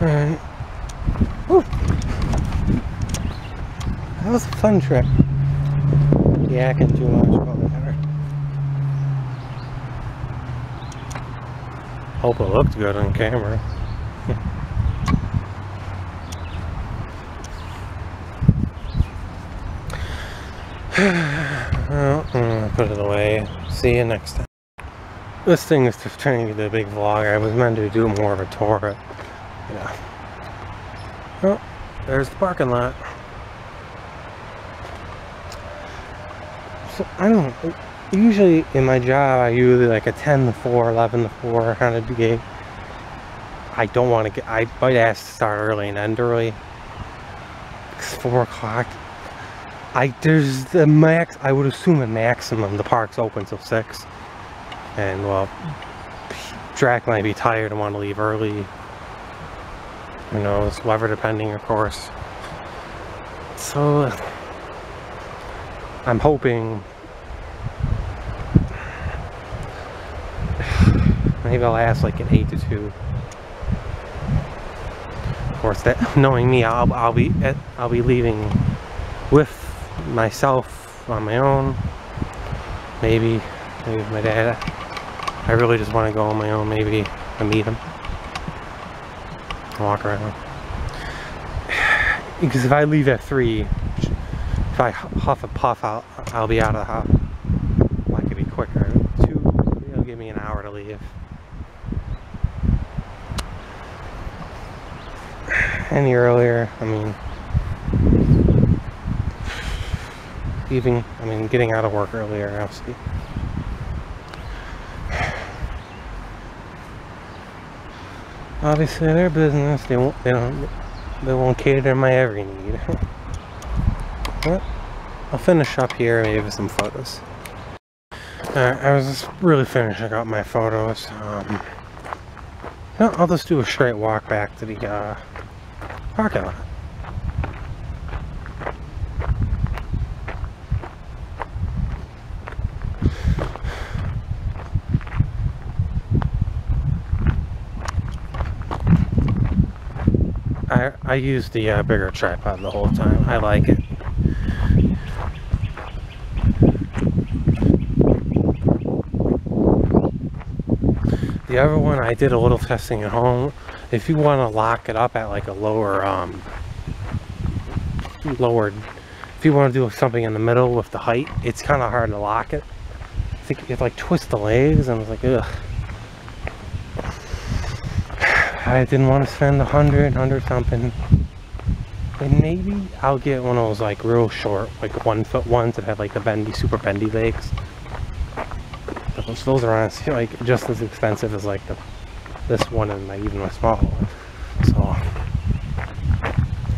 Alright. That was a fun trip. Yakking too much, but whatever. Hope it looked good on camera. Well, I'm gonna put it away. See you next time. This thing is just turning into a big vlog. I was meant to do more of a tour, but yeah. Well, there's the parking lot. So I don't know. Usually in my job, I usually like a 10 to 4, 11 to 4 kind of gig. I don't want to get. I might ask to start early and end early. It's 4 o'clock. There's the max. I would assume the maximum. The park's open till 6, and well, Drac might be tired and want to leave early. Who knows? Weather depending, of course. So I'm hoping maybe I'll ask like an 8 to 2. Of course, that knowing me, I'll be leaving with myself on my own. Maybe my dad. I really just want to go on my own. Maybe I meet him, walk around. Because if I leave at 3, if I huff and puff, I'll be out of the house. Well, I could be quicker. 2, it'll give me an hour to leave. Any earlier, I mean, getting out of work earlier, obviously. Obviously, their business. They won't cater to my every need. But I'll finish up here, maybe with some photos. I was just really finishing up my photos. No, I'll just do a straight walk back to the parking lot. I use the bigger tripod the whole time. I like it. The other one, I did a little testing at home. If you want to lock it up at like a lower, if you want to do something in the middle with the height, it's kind of hard to lock it. I think you have to like twist the legs, and I was like, ugh. I didn't want to spend 100 something. And maybe I'll get one of those like real short, like 1-foot ones that have like the super bendy legs. Those are honestly like just as expensive as like this one and even my small one. So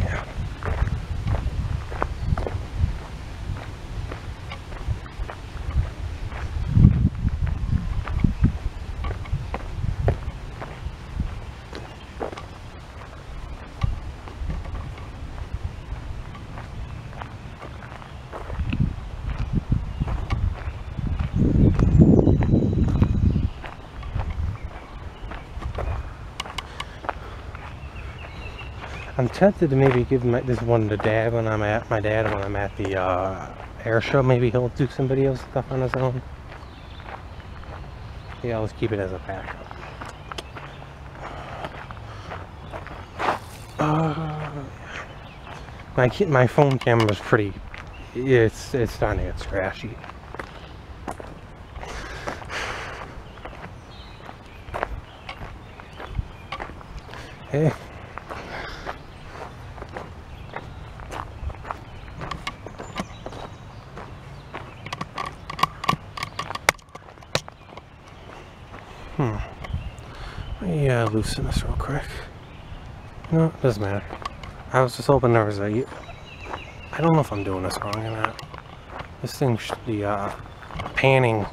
yeah. I'm tempted to maybe give this one to Dad when I'm at the air show. Maybe he'll do some video stuff on his own. Yeah, I'll just keep it as a backup. My phone camera is pretty. It's starting to get scratchy. Hey. Yeah, loosen this real quick. No, it doesn't matter. I was just hoping there was I don't know if I'm doing this wrong or not. This thing, the panning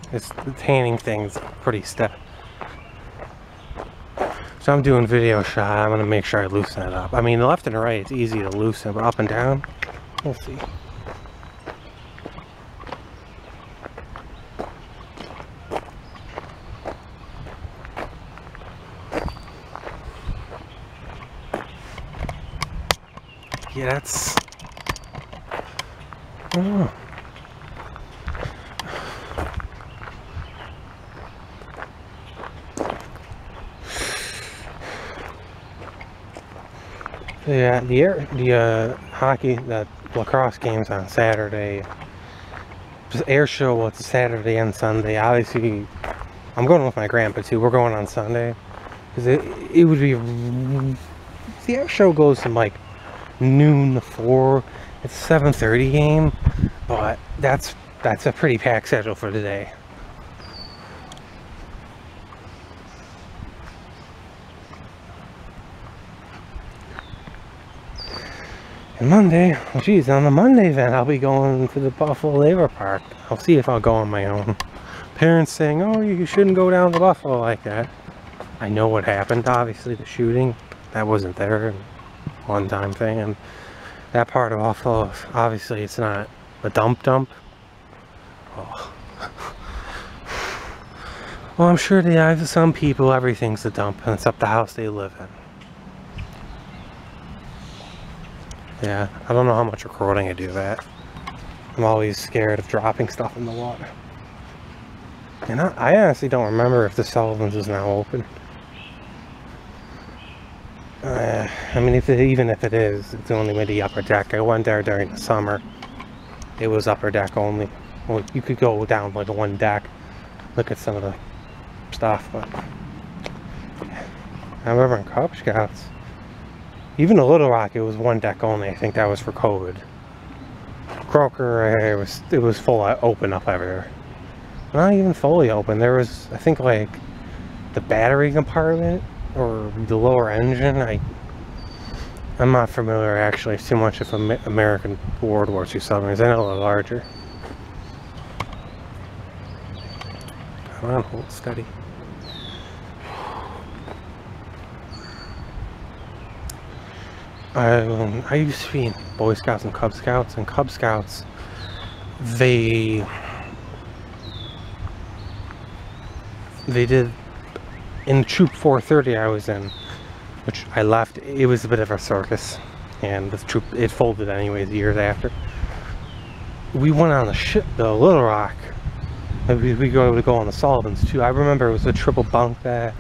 thing's pretty stiff. So I'm doing video shot. I'm gonna make sure I loosen it up. I mean, the left and the right, it's easy to loosen, but up and down, we'll see. Yeah, that's... I don't know. Yeah, the hockey, the lacrosse games on Saturday. Just air show was Saturday and Sunday. Obviously, I'm going with my grandpa too. We're going on Sunday because it would be... The air show goes from like noon to 4. It's a 7:30 game, but that's a pretty packed schedule for today. And Monday, well, geez, on the Monday then I'll be going to the Buffalo Labor Park. I'll see if I'll go on my own. Parents saying, oh, you shouldn't go down to Buffalo like that. I know what happened, obviously, the shooting. That wasn't there, one-time thing, and that part of Buffalo, obviously, it's not a dump. Oh. Well, I'm sure they have some people, everything's a dump, and it's up the house they live in. Yeah, I don't know how much recording I do that. I'm always scared of dropping stuff in the water. And I honestly don't remember if the Sullivan's is now open. I mean, even if it is, it's only maybe upper deck. I went there during the summer. It was upper deck only. Well, you could go down like one deck, look at some of the stuff, but I remember in Cub Scouts, even the Little Rock, it was one deck only. I think that was for COVID. Croker, it was full open up everywhere. Not even fully open. There was, I think, like the battery compartment or the lower engine. I'm not familiar actually too much with American World War II submarines. I know they're larger. Come on, hold steady. I used to be in Boy Scouts and Cub Scouts. And Cub Scouts, they did, in Troop 430 I was in, which I left, it was a bit of a circus, and the troop, it folded anyways years after. We went on the ship, the Little Rock. We go on the Sullivans too. I remember it was a triple bunk that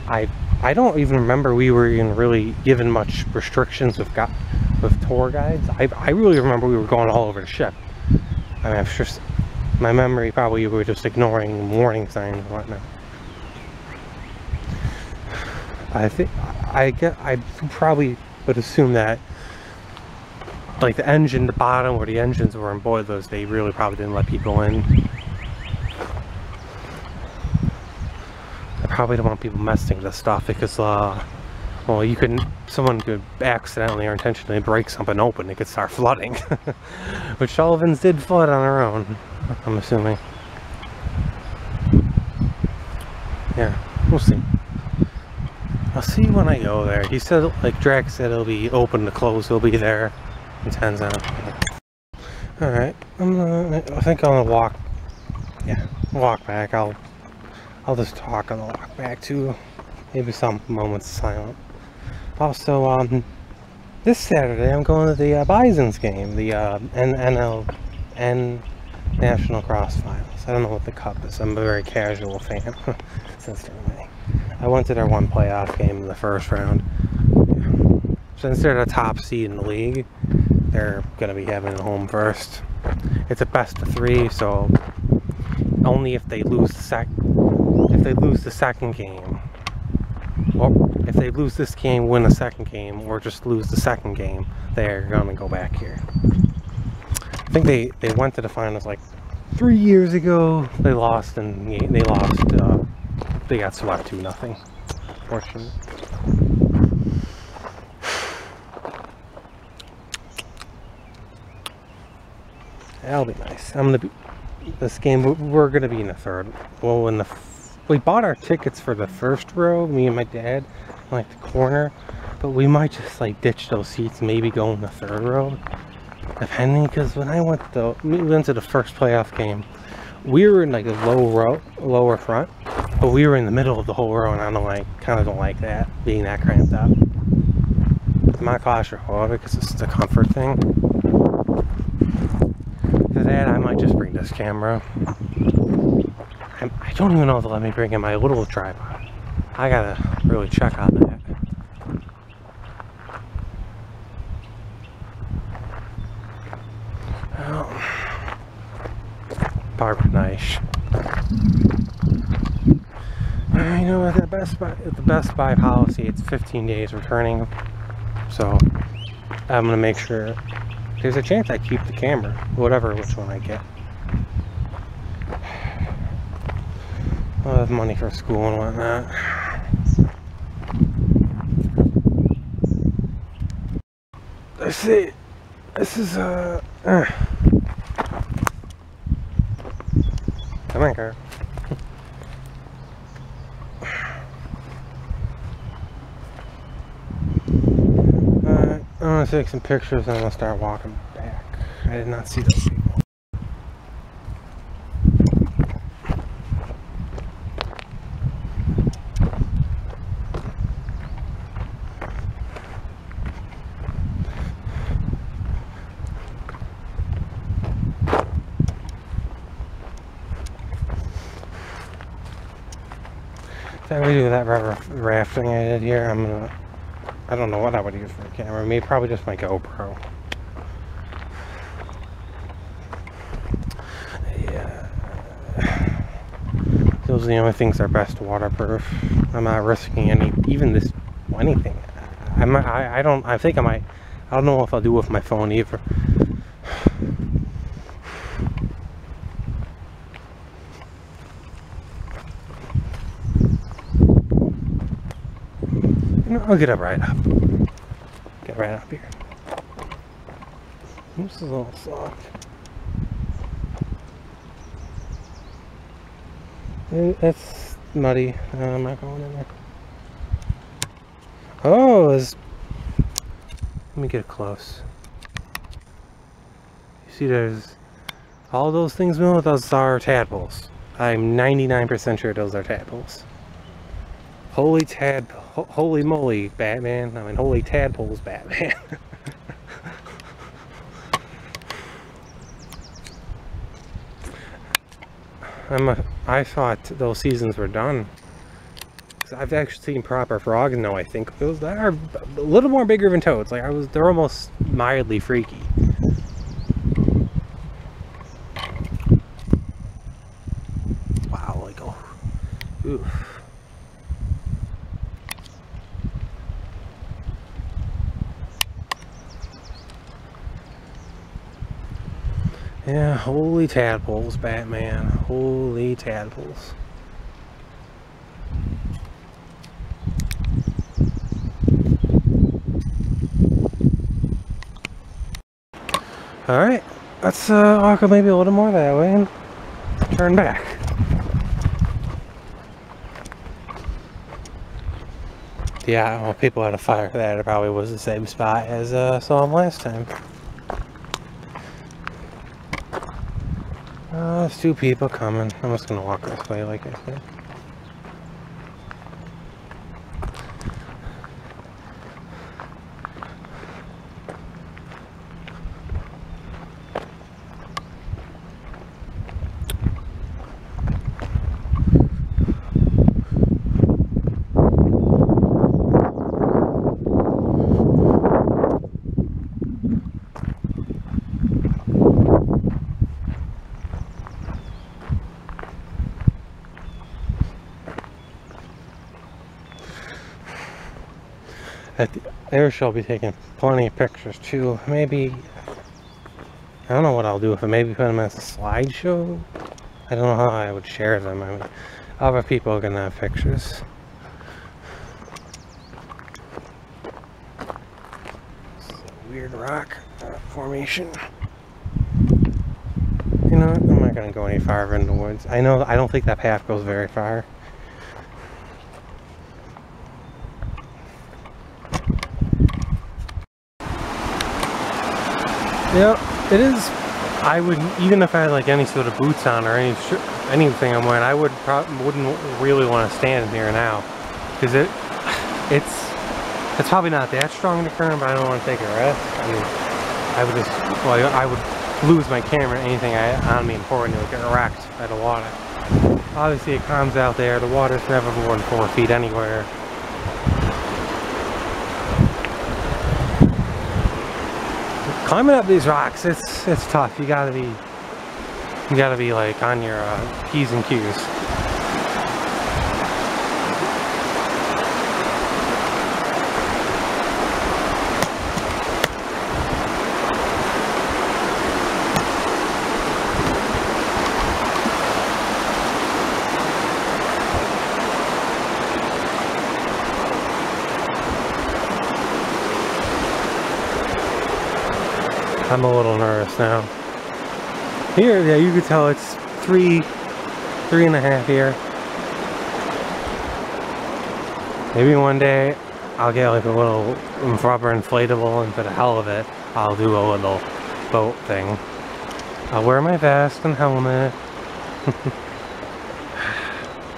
I don't even remember we were even really given much restrictions with tour guides. I really remember we were going all over the ship. I mean, it's just my memory, probably we were just ignoring warning signs and whatnot. I probably would assume that like the engine, the bottom where the engines were in boilers, they really probably didn't let people in. I probably don't want people messing with this stuff because, well, someone could accidentally or intentionally break something open. It could start flooding, which Sullivan's did flood on their own, I'm assuming. Yeah, we'll see. I'll see when I go there. He said, like Drax said, it'll be open to close. He'll be there in 10 seconds. Alright, I think I'm gonna walk. Yeah, walk back. I'll just talk on the walk back too. Maybe some moments of silence. Also, this Saturday I'm going to the Bisons game, the NLN National Cross Finals. I don't know what the cup is. I'm a very casual fan since they're winning. I went to their one playoff game in the first round. Since they're the top seed in the league, they're going to be having a home first. It's a best of 3, so only if they lose the second game, or if they lose this game, win the second game, or just lose the second game, they're going to go back here. I think they went to the finals like 3 years ago. They lost, and they got swept 2-0, unfortunately. That'll be nice. This game, we're gonna be in the third. Well, we bought our tickets for the first row, me and my dad, like the corner, but we might just like ditch those seats, maybe go in the third row, depending. Because when we went to the first playoff game, we were in like a lower front, but we were in the middle of the whole row, and I kind of don't like that, being that cramped up. I'm not claustrophobic because it's the comfort thing. For that, I might just bring this camera. I don't even know if they'll let me bring in my little tripod. I gotta really check on that. Well, Barbara nice. You know, with the Best Buy policy, it's 15 days returning. So I'm gonna make sure there's a chance I keep the camera, which one I get. I'll have money for school and whatnot. Let's see. This is come on, car. I'm gonna take some pictures and I'm gonna start walking back. I did not see those people. If I redo that rafting I did here, I don't know what I would use for a camera. Maybe probably just my GoPro. Yeah. Those are the only things that are best waterproof. I'm not risking anything. I don't know if I'll do it with my phone either. I'll get right up. Get right up here. This is a little soft. It's muddy. I'm not going in there. Oh, let me get close. You see, there's all those things moving. Those are tadpoles. I'm 99% sure those are tadpoles. Holy moly, Batman. I mean, holy tadpoles, Batman. I thought those seasons were done. I've actually seen proper frogs now, I think. Those that are a little more bigger than toads. Like, they're almost mildly freaky. Wow, like, oh. Oof. Yeah, holy tadpoles, Batman. Holy tadpoles. Alright, let's walk maybe a little more that way and turn back. Yeah, well, people had a fire for that. It probably was the same spot as saw them last time. There's two people coming. I'm just gonna walk this way like I said. At the air show, I'll be taking plenty of pictures too. Maybe, I don't know what I'll do with it. Maybe put them as a slideshow. I don't know how I would share them. I mean, other people are gonna have pictures. It's a weird rock formation. You know what? I'm not gonna go any farther in the woods. I don't think that path goes very far. Yeah, it is. I would, even if I had like any sort of boots on or anything I'm wearing, I wouldn't really want to stand here now, because It's probably not that strong in the current, but I don't want to take a risk. I mean, I would just, well, I would lose my camera, anything on me important would get wrecked by the water. Obviously it calms out there, the water's never more than 4 feet anywhere. Climbing up these rocks, it's tough. You gotta be like on your P's and Q's. I'm a little nervous now. Here, yeah, you can tell it's 3.5 here. Maybe one day I'll get like a little rubber inflatable, and for the hell of it, I'll do a little boat thing. I'll wear my vest and helmet.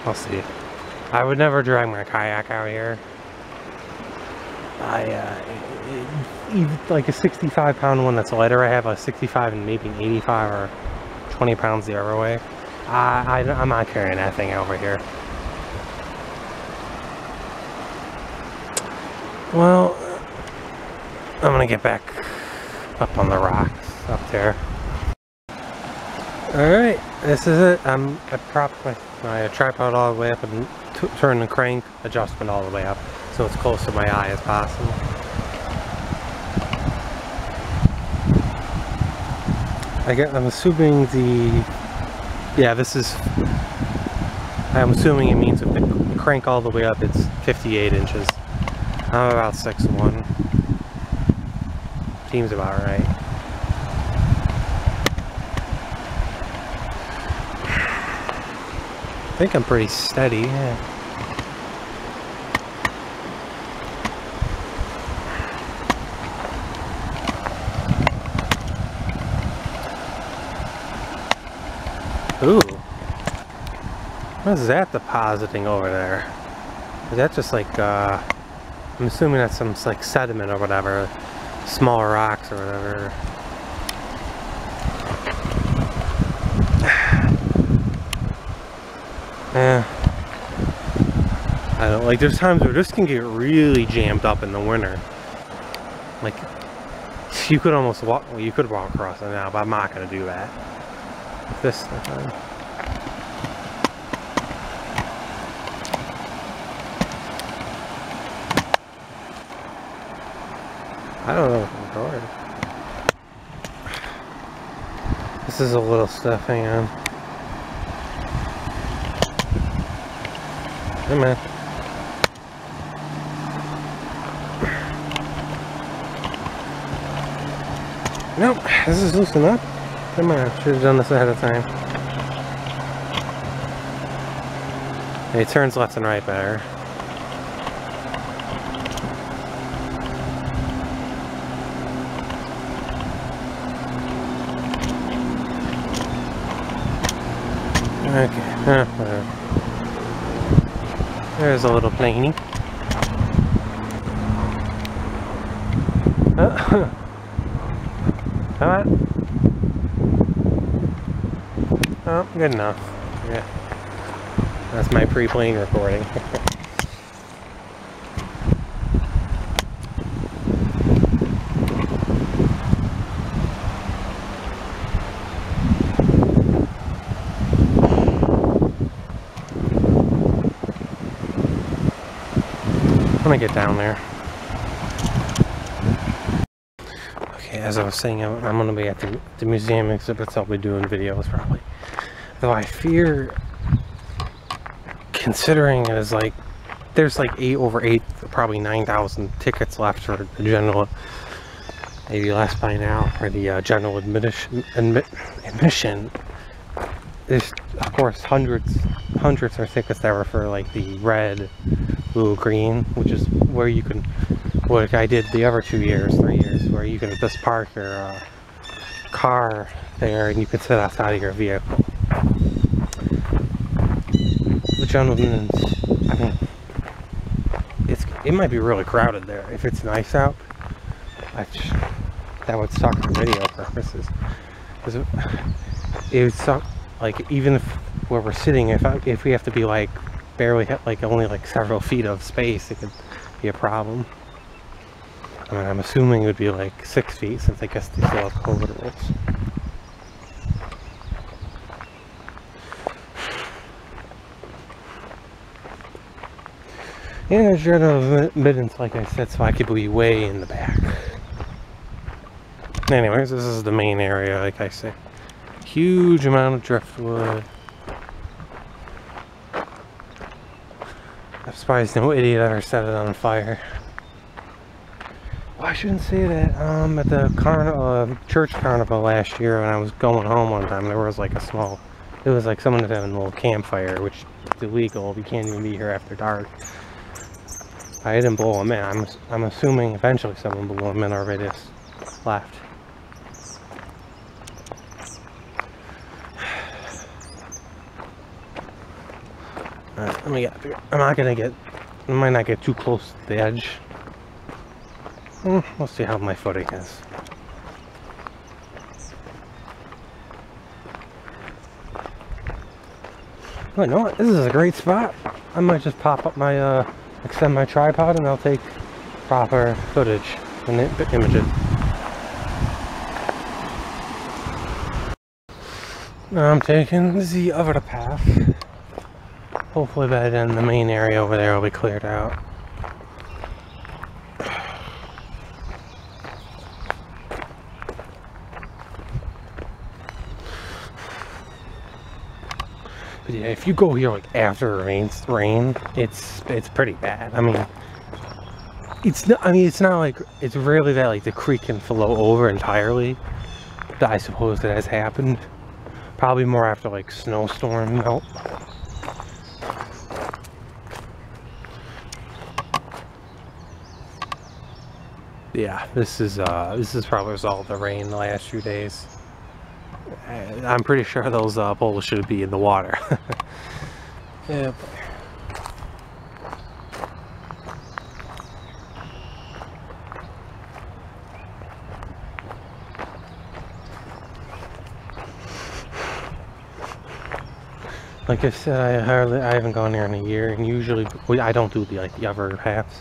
I'll see. I would never drag my kayak out here. Like a 65-pound one that's lighter. I have a 65 and maybe an 85 or 20 pounds the other way. I'm not carrying that thing over here. Well, I'm gonna get back up on the rocks up there. Alright, this is it. I propped my tripod all the way up and turned the crank adjustment all the way up so it's close to my eye as possible. I'm assuming I'm assuming it means if the crank all the way up, it's 58 inches. I'm about 6'1". Seems about right. I think I'm pretty steady, yeah. Ooh. What is that depositing over there? Is that just like, I'm assuming that's some like sediment or whatever. Smaller rocks or whatever. Yeah. I don't like, there's times where this can get really jammed up in the winter. Like, you could almost walk, well, you could walk across it now, but I'm not going to do that. This time. I don't know if I'm recording. This is a little stuff, hang on. Come on. Nope, this is loose enough. Come on, should have done this ahead of time. It turns left and right better. Okay, whatever. There's a little planey. Come on. Oh, good enough. Yeah. That's my pre-plane recording. I'm gonna get down there. Okay, as I was saying, I'm gonna be at the museum exhibits. I'll be doing videos probably. Though I fear, considering it is like, there's like probably 9,000 tickets left for the general, maybe less by now, for the general admission. There's, of course, hundreds of tickets that were for like the red, blue, green, which is where you can, what I did the other 3 years, where you can just park your car there and you can sit outside of your vehicle. The gentleman's, I mean, it might be really crowded there if it's nice out. That would suck for video purposes. Because it would suck, like, even if where we're sitting, if we have to be like barely like only like several feet of space, it could be a problem. I mean, I'm assuming it would be like 6 feet, since I guess they still have COVID rules. Yeah, general admittance, like I said, so I could be way in the back. Anyways, this is the main area, like I said. Huge amount of driftwood. I'm surprised no idiot ever set it on fire. Well, I shouldn't say that. At the church carnival last year, when I was going home one time, there was like it was like someone was having a little campfire, which is illegal. You can't even be here after dark. I didn't blow them in. I'm assuming eventually someone blew them in, or they just left. Alright, let me get up here. I might not get too close to the edge. We'll see how my footing is. Oh, you know what? This is a great spot. I might just pop up my, extend my tripod, and I'll take proper footage and images. Now I'm taking the other path. Hopefully by then the main area over there will be cleared out. But yeah, if you go here like after rain, it's pretty bad. I mean, it's not like, it's rarely that like the creek can flow over entirely. But I suppose that has happened. Probably more after like snowstorm melt. Yeah, this is probably all the rain the last few days. I'm pretty sure those poles should be in the water. Yeah. Like I said, I haven't gone there in a year, and usually I don't do the other paths.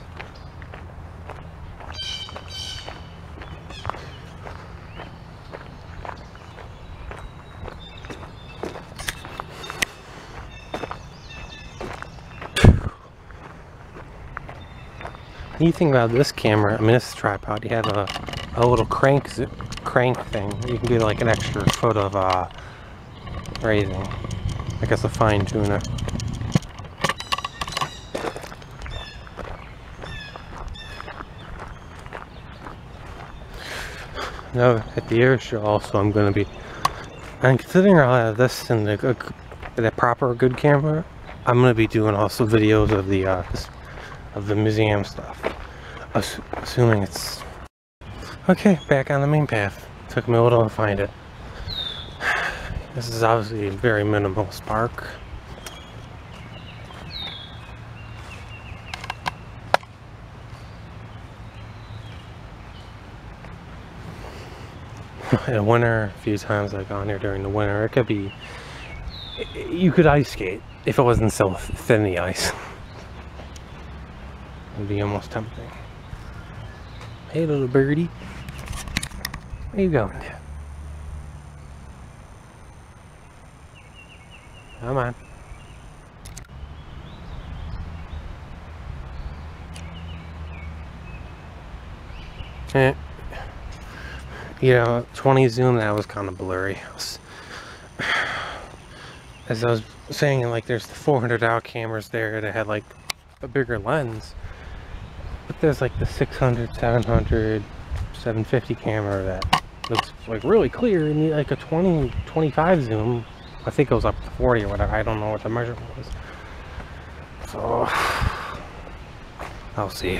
You think about this camera, I mean this tripod, you have a little crank thing. You can do like an extra foot of raising. I guess a fine tuner. Now at the air show also I'm going to be, and considering I'll have this and the proper good camera, I'm going to be doing also videos of the museum stuff. Assuming it's okay. Back on the main path. Took me a little to find it. This is obviously a very minimal spark. In winter, a few times I've gone here during the winter, it could be, you could ice skate if it wasn't so thin, the ice. It'd be almost tempting. Hey little birdie, where you going? Come on. You know, 20 zoom, that was kind of blurry. As I was saying, like, there's the 400 cameras there that had like a bigger lens, but there's like the 600, 700, 750 camera that looks like really clear, and like a 25 zoom, I think it goes up to 40 or whatever. I don't know what the measurement was. So I'll see.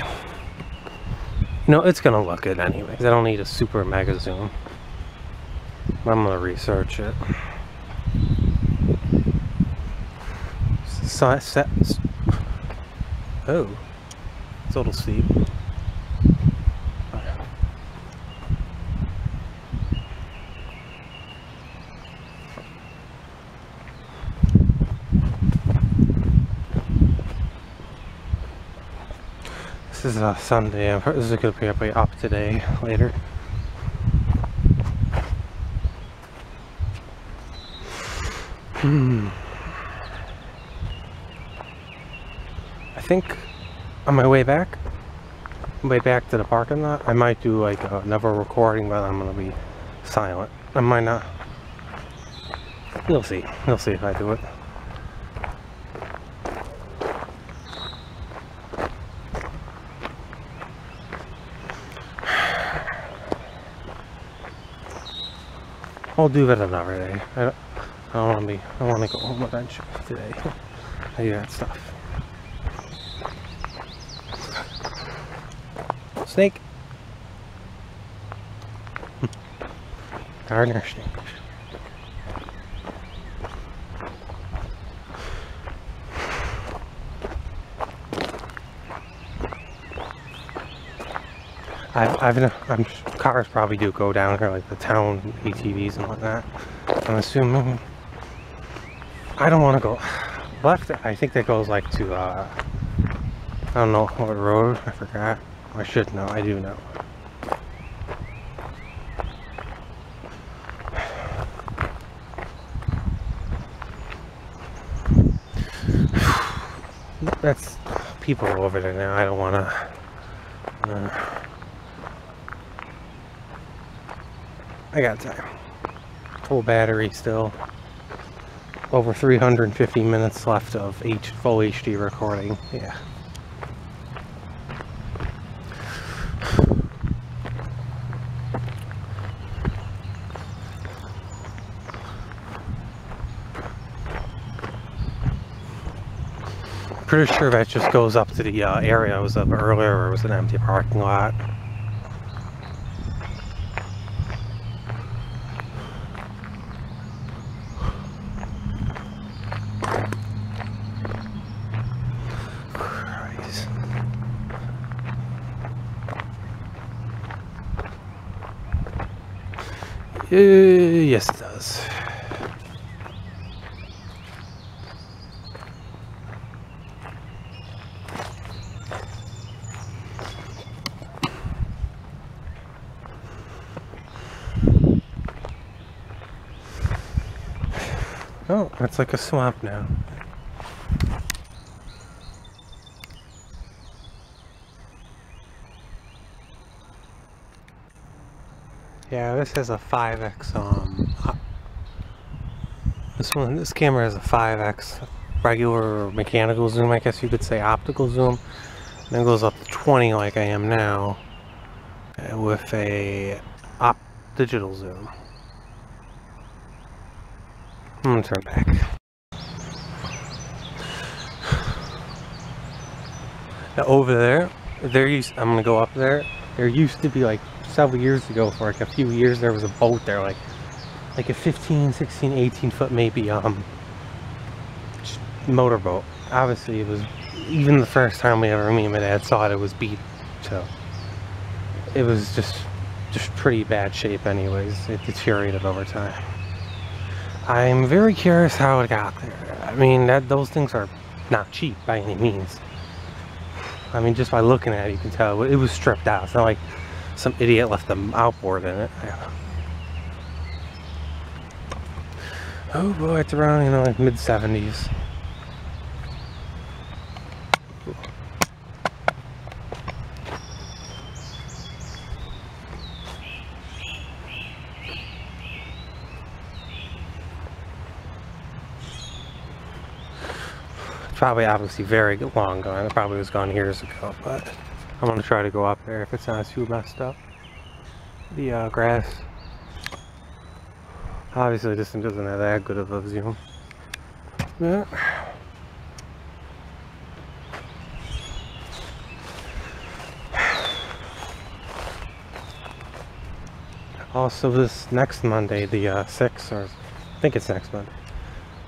No, it's gonna look good anyways. I don't need a super mega zoom. I'm gonna research it. Oh. It's a little steep. This is a Sunday. This is going to be up today later. I think on my way back to the parking lot, I might do like another recording, but I'm gonna be silent. I might not. You'll see. You'll see if I do it. I'll do that another day. I don't want to go home eventually today. I do that stuff. Snake. Gardener snake. Cars probably do go down here, like the town ATVs and whatnot. I'm assuming. I don't want to go left. I think that goes like to I don't know what road. I forgot. I should know. I do know. That's people over there now. I don't want to. I got time. Full battery still. Over 350 minutes left of full HD recording. Yeah. Pretty sure that just goes up to the area I was up earlier where it was an empty parking lot. Yes, it does. Oh, it's like a swamp now. Yeah, this has a 5x, this camera has a 5x regular mechanical zoom, I guess you could say optical zoom. And then it goes up to 20 like I am now, with a digital zoom. I'm gonna turn back. Now over there, I'm gonna go up there. There used to be like several years ago, for like a few years, there was a boat there, like a 15, 16, 18 foot maybe motorboat. Obviously it was, even the first time me and my dad saw it, it was beat, so it was just pretty bad shape anyways. It deteriorated over time. I'm very curious how it got there. I mean, those things are not cheap by any means. I mean, just by looking at it, you can tell it was stripped out. It's not like some idiot left the outboard in it. Oh boy, it's around, you know, like mid-70s. Probably obviously very long gone. It probably was gone years ago, but I'm gonna try to go up there if it's not too messed up. The grass. Obviously this one doesn't have that good of a zoom. Yeah. Also this next Monday, the 6th, or I think it's next Monday,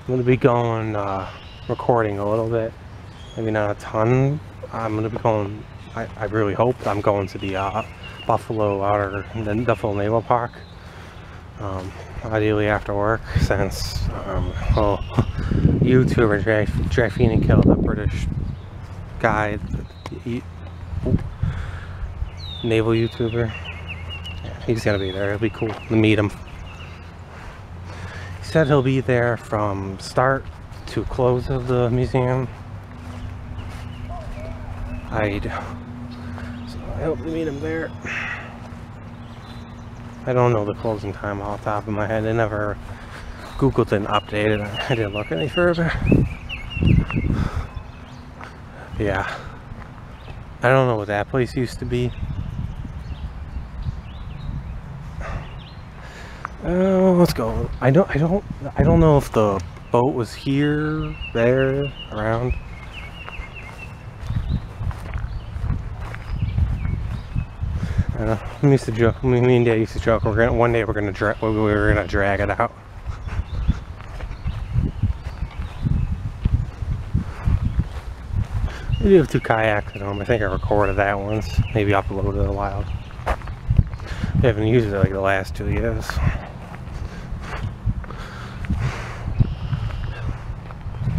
I'm gonna be going recording a little bit, maybe not a ton. I'm gonna be going I really hope I'm going to the Buffalo Outer, the Buffalo Naval Park. Ideally after work, since YouTuber Jay Feeney killed a British guy, naval YouTuber. Yeah, he's gonna be there. It'll be cool to meet him. He said he'll be there from start to close of the museum. So I hope to meet him there. I don't know the closing time off the top of my head. I never Googled and updated. I didn't look any further. Yeah. I don't know what that place used to be. Let's go. I don't know if the boat was here, there, around. We used to joke. Me and Dad used to joke. One day we were gonna drag it out. We do have 2 kayaks at home. I think I recorded that once. Maybe uploaded it a while. I haven't used it like the last 2 years.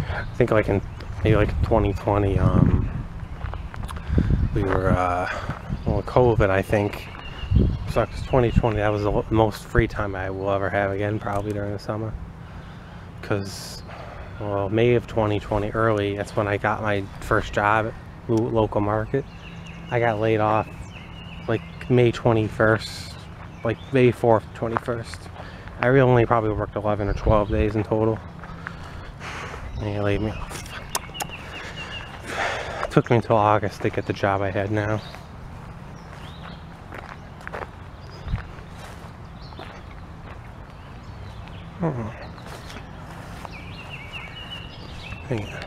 I think like in maybe like 2020, we were well, COVID, I think. So 2020, that was the most free time I will ever have again, probably during the summer. Because, well, May of 2020, early, that's when I got my first job at local market. I got laid off like May 21st, like May 4th, 21st. I really only probably worked 11 or 12 days in total. And he laid me off. It took me until August to get the job I had now. Yeah.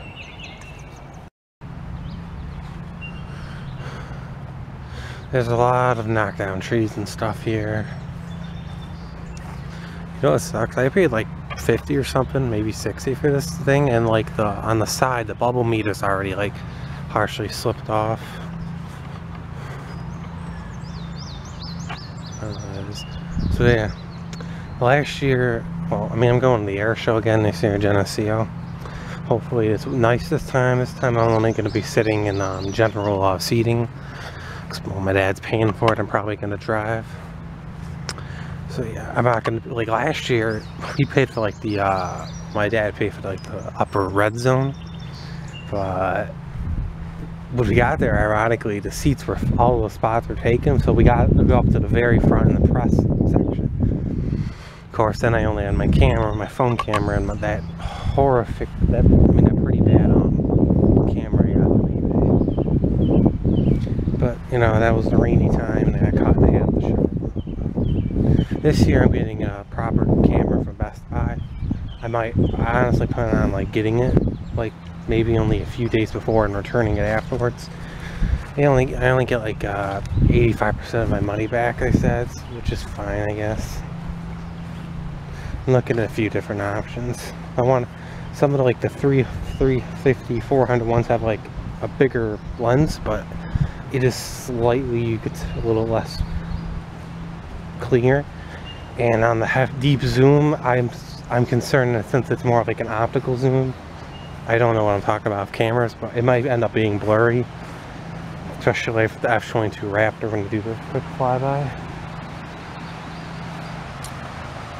There's a lot of knockdown trees and stuff here. You know what sucks? I paid like 50 or something, maybe 60 for this thing, and like on the side, the bubble meter's already like partially slipped off. So yeah, last year, well, I mean, I'm going to the air show again this year in Geneseo. Hopefully it's nice this time. This time I'm only going to be sitting in general seating. Well, my dad's paying for it. I'm probably going to drive. So yeah, I'm not going to, like last year, he paid for like the, my dad paid for like the upper red zone. But when we got there, ironically, the seats were, all the spots were taken. So we got to go up to the very front in the press section. Of course, then I only had my camera, my phone camera, and that horrific, that pretty bad camera I got on eBay. But you know, that was the rainy time, and I got caught in the half the show. This year, I'm getting a proper camera from Best Buy. I honestly plan on like getting it, like maybe only a few days before and returning it afterwards. I only get like 85% of my money back, they said, which is fine, I guess. I'm looking at a few different options. I want some of the like the 350, 400 ones have like a bigger lens, but it is slightly, you could a little less clear. And on the deep zoom, I'm concerned that since it's more like an optical zoom, I don't know what I'm talking about with cameras, but it might end up being blurry, especially if the F-22 Raptor when you do the quick flyby.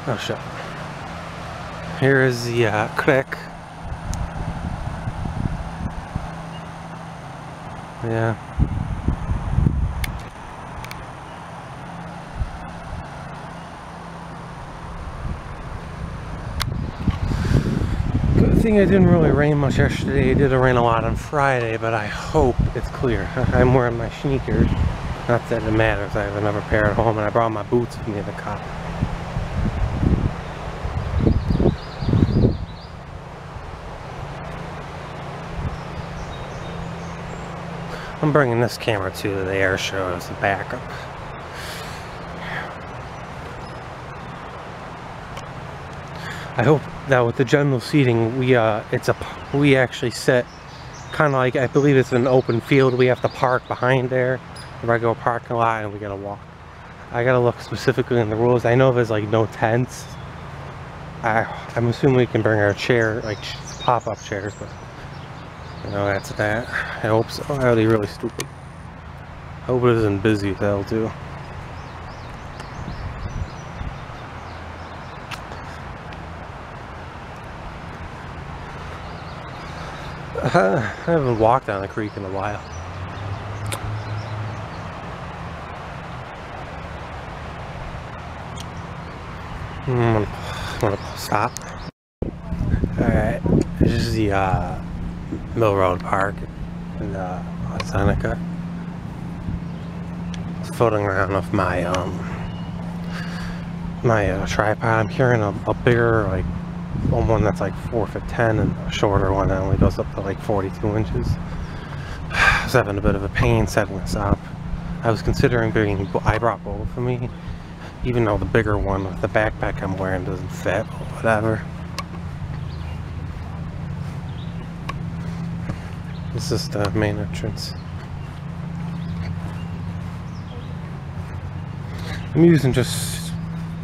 Oh shit. Here is the creek. Yeah. Good thing it didn't really rain much yesterday. It did rain a lot on Friday, but I hope it's clear. I'm wearing my sneakers. Not that it matters. I have another pair at home, and I brought my boots with me in the car. I'm bringing this camera to the air show as a backup. I hope that with the general seating, we actually sit kind of like, I believe it's an open field. We have to park behind there, the regular parking lot, and we gotta walk. I gotta look specifically in the rules. I know there's like no tents. I'm assuming we can bring our chair, like pop-up chairs, but you know, that's that. I hope so. That would be really stupid. I hope it isn't busy as hell too. I haven't walked down the creek in a while. I'm gonna stop. Alright, this is the Mill Road Park in Seneca. Floating around with my tripod. I'm carrying a bigger, like, one that's like 4'10" and a shorter one that only goes up to like 42 inches. I was having a bit of a pain setting this up. I was considering bringing, I brought both of me, even though the bigger one with the backpack I'm wearing doesn't fit, or whatever. This is the main entrance. I'm using just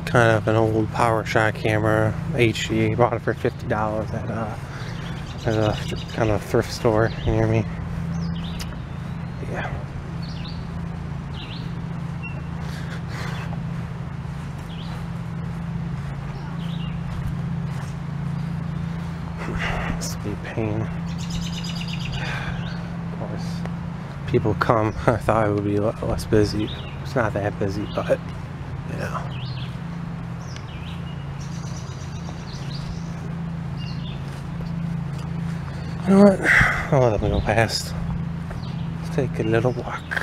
kind of an old PowerShot camera, HD. Bought it for $50 at a kind of thrift store near me. Yeah. This will be a pain. Of course, people come. I thought it would be less busy. It's not that busy, but you know. You know what? I'll let them go past. Let's take a little walk.